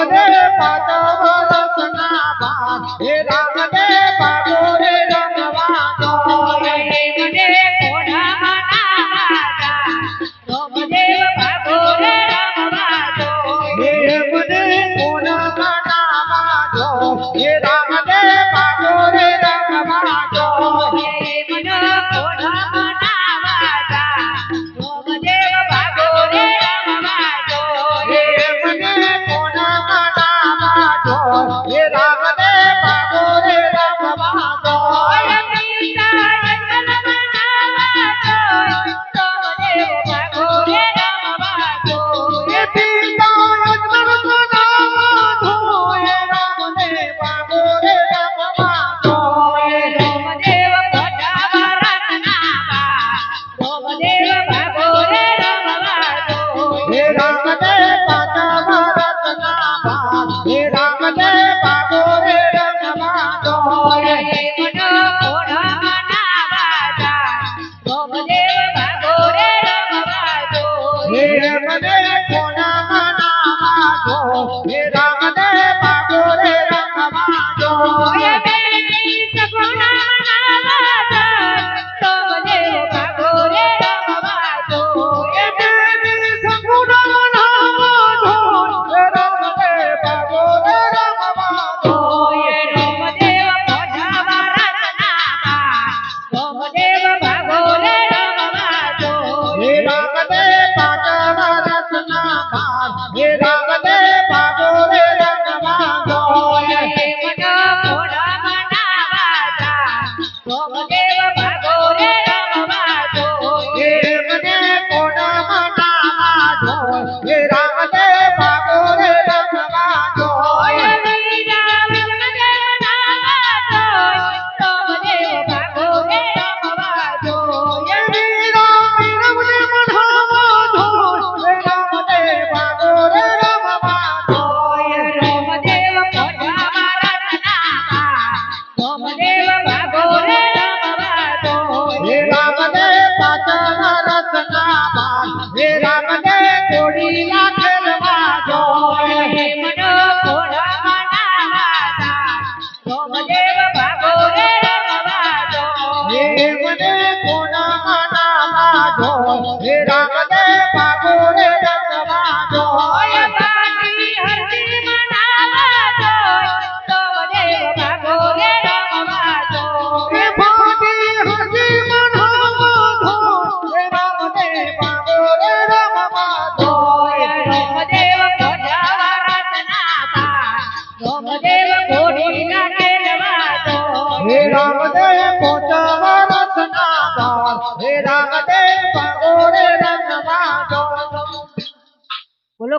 મને પાંચ વર્ષના બાપ હે રામ ને ભાગો રે રમવા દો મને કોના રાજા રામદેવ ભાગો રે રમવા દો હે મને કોના નામા દો હે રામ ને ભાગો રે રમવા દો મને કોના રાજા રામદેવ ભાગો રે રમવા દો હે મને કોના નામા દો હે રામ ને ભાગો રે રમવા દો બોલો